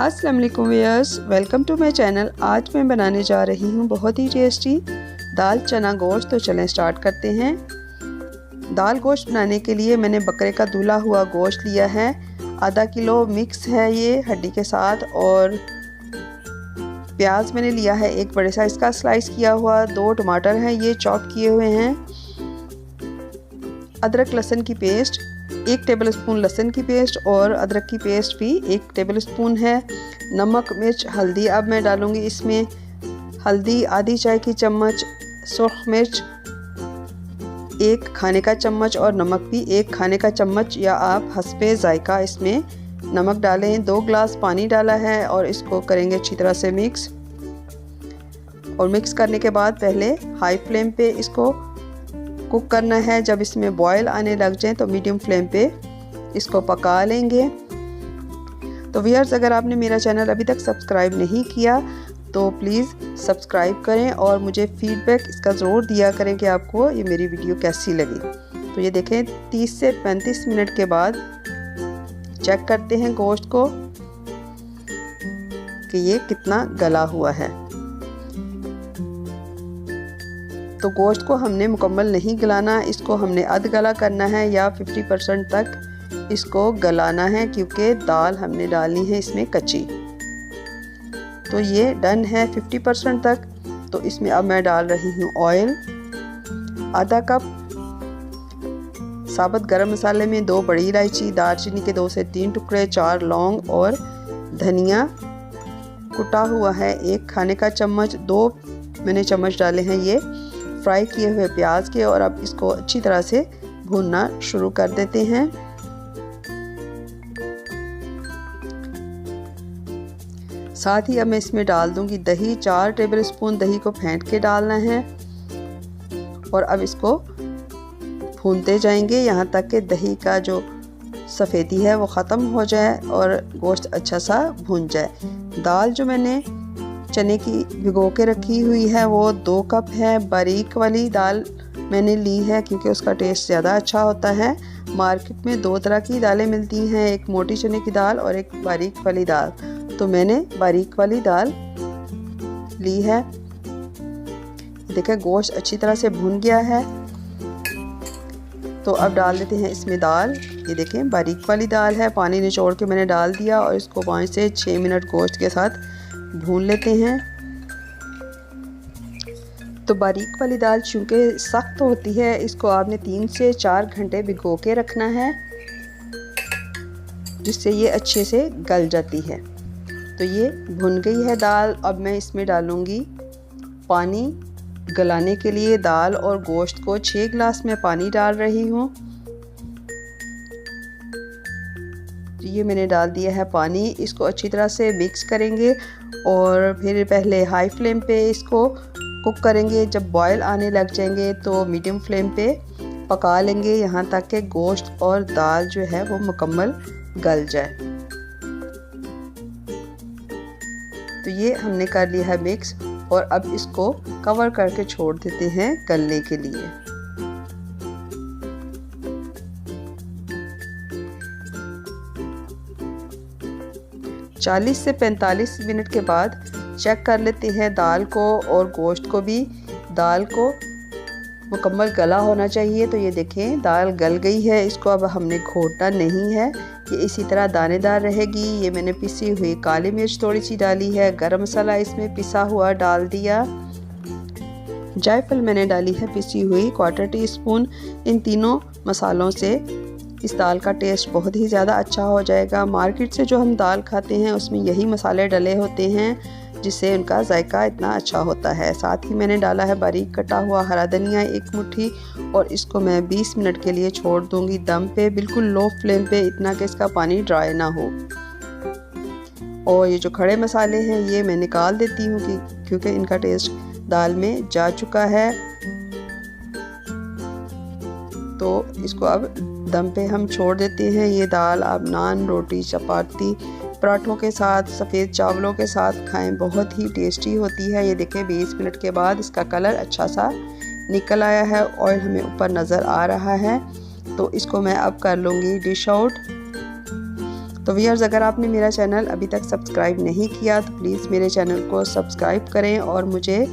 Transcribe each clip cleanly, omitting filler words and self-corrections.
अस्सलाम वालेकुम viewers, welcome to my channel. आज मैं बनाने जा रही हूँ बहुत ही टेस्टी दाल चना गोश्त। तो चलें स्टार्ट करते हैं। दाल गोश्त बनाने के लिए मैंने बकरे का धुला हुआ गोश्त लिया है। आधा किलो मिक्स है ये हड्डी के साथ। और प्याज मैंने लिया है एक बड़े साइज़ का स्लाइस किया हुआ। 2 टमाटर हैं ये चॉप किए हुए हैं। अदरक लहसुन की पेस्ट 1 टेबलस्पून लहसुन की पेस्ट और अदरक की पेस्ट भी 1 टेबलस्पून है। नमक मिर्च हल्दी अब मैं डालूँगी इसमें। हल्दी आधी चाय की चम्मच, सुर्ख मिर्च 1 खाने का चम्मच और नमक भी 1 खाने का चम्मच या आप हस्बे जायका इसमें नमक डालें। 2 गिलास पानी डाला है और इसको करेंगे अच्छी तरह से मिक्स। और मिक्स करने के बाद पहले हाई फ्लेम पे इसको कुक करना है। जब इसमें बॉयल आने लग जाए तो मीडियम फ्लेम पे इसको पका लेंगे। तो व्यूअर्स, अगर आपने मेरा चैनल अभी तक सब्सक्राइब नहीं किया तो प्लीज़ सब्सक्राइब करें और मुझे फीडबैक इसका ज़रूर दिया करें कि आपको ये मेरी वीडियो कैसी लगी। तो ये देखें 30 से 35 मिनट के बाद चेक करते हैं गोश्त को कि ये कितना गला हुआ है। तो गोश्त को हमने मुकम्मल नहीं गलाना, इसको हमने अध गला करना है या 50% तक इसको गलाना है, क्योंकि दाल हमने डालनी है इसमें कच्ची। तो ये डन है 50% तक। तो इसमें अब मैं डाल रही हूँ ऑयल। आधा कप साबुत गरम मसाले में 2 बड़ी इलायची, दालचीनी के 2 से 3 टुकड़े, 4 लौंग और धनिया कुटा हुआ है 1 खाने का चम्मच। 2 मैंने चम्मच डाले हैं ये फ्राई किए हुए प्याज के। और अब इसको अच्छी तरह से भूनना शुरू कर देते हैं। साथ ही अब मैं इसमें डाल दूंगी दही। 4 टेबलस्पून दही को फेंट के डालना है। और अब इसको भूनते जाएंगे यहाँ तक कि दही का जो सफ़ेदी है वो ख़त्म हो जाए और गोश्त अच्छा सा भून जाए। दाल जो मैंने चने की भिगो के रखी हुई है वो 2 कप है। बारीक वाली दाल मैंने ली है क्योंकि उसका टेस्ट ज़्यादा अच्छा होता है। मार्केट में 2 तरह की दालें मिलती हैं, एक मोटी चने की दाल और एक बारीक वाली दाल। तो मैंने बारीक वाली दाल ली है। देखिए गोश्त अच्छी तरह से भुन गया है। तो अब डाल देते हैं इसमें दाल। ये देखें बारीक वाली दाल है, पानी निचोड़ के मैंने डाल दिया और इसको 5 से 6 मिनट गोश्त के साथ भून लेते हैं। तो बारीक वाली दाल चूँकि सख्त होती है, इसको आपने 3 से 4 घंटे भिगो के रखना है, जिससे ये अच्छे से गल जाती है। तो ये भुन गई है दाल। अब मैं इसमें डालूँगी पानी गलाने के लिए। दाल और गोश्त को 6 गिलास में पानी डाल रही हूँ। तो ये मैंने डाल दिया है पानी। इसको अच्छी तरह से मिक्स करेंगे और फिर पहले हाई फ्लेम पे इसको कुक करेंगे। जब बॉयल आने लग जाएंगे तो मीडियम फ्लेम पे पका लेंगे यहाँ तक कि गोश्त और दाल जो है वो मुकम्मल गल जाए। तो ये हमने कर लिया है मिक्स और अब इसको कवर करके छोड़ देते हैं गलने के लिए। चालीस से 45 मिनट के बाद चेक कर लेते हैं दाल को और गोश्त को भी। दाल को मुकम्मल गला होना चाहिए। तो ये देखें दाल गल गई है। इसको अब हमने घोटना नहीं है, ये इसी तरह दानेदार रहेगी। ये मैंने पिसी हुई काली मिर्च थोड़ी सी डाली है। गरम मसाला इसमें पिसा हुआ डाल दिया। जायफल मैंने डाली है पिसी हुई 1/4 टीस्पून। इन तीनों मसालों से इस दाल का टेस्ट बहुत ही ज़्यादा अच्छा हो जाएगा। मार्केट से जो हम दाल खाते हैं उसमें यही मसाले डले होते हैं, जिससे उनका जायका इतना अच्छा होता है। साथ ही मैंने डाला है बारीक कटा हुआ हरा धनिया 1 मुट्ठी और इसको मैं 20 मिनट के लिए छोड़ दूंगी दम पे, बिल्कुल लो फ्लेम पे, इतना कि इसका पानी ड्राई ना हो। और ये जो खड़े मसाले हैं ये मैं निकाल देती हूँ क्योंकि इनका टेस्ट दाल में जा चुका है। तो इसको अब दम पे हम छोड़ देते हैं। ये दाल आप नान, रोटी, चपाती, पराठों के साथ, सफ़ेद चावलों के साथ खाएं, बहुत ही टेस्टी होती है। ये देखें 20 मिनट के बाद इसका कलर अच्छा सा निकल आया है, ऑयल हमें ऊपर नज़र आ रहा है। तो इसको मैं अब कर लूँगी डिश आउट। तो व्यूअर्स, अगर आपने मेरा चैनल अभी तक सब्सक्राइब नहीं किया तो प्लीज़ मेरे चैनल को सब्सक्राइब करें और मुझे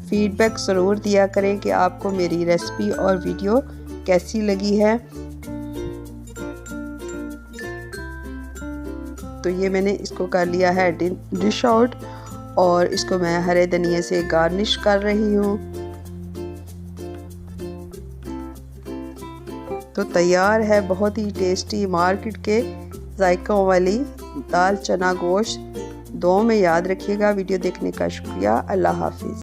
फीडबैक ज़रूर दिया करें कि आपको मेरी रेसिपी और वीडियो कैसी लगी है। तो ये मैंने इसको कर लिया है डिश आउट और इसको मैं हरे धनिया से गार्निश कर रही हूँ। तो तैयार है बहुत ही टेस्टी मार्केट के जायकों वाली दाल चना गोश्त। दुआ में याद रखिएगा। वीडियो देखने का शुक्रिया। अल्लाह हाफिज़।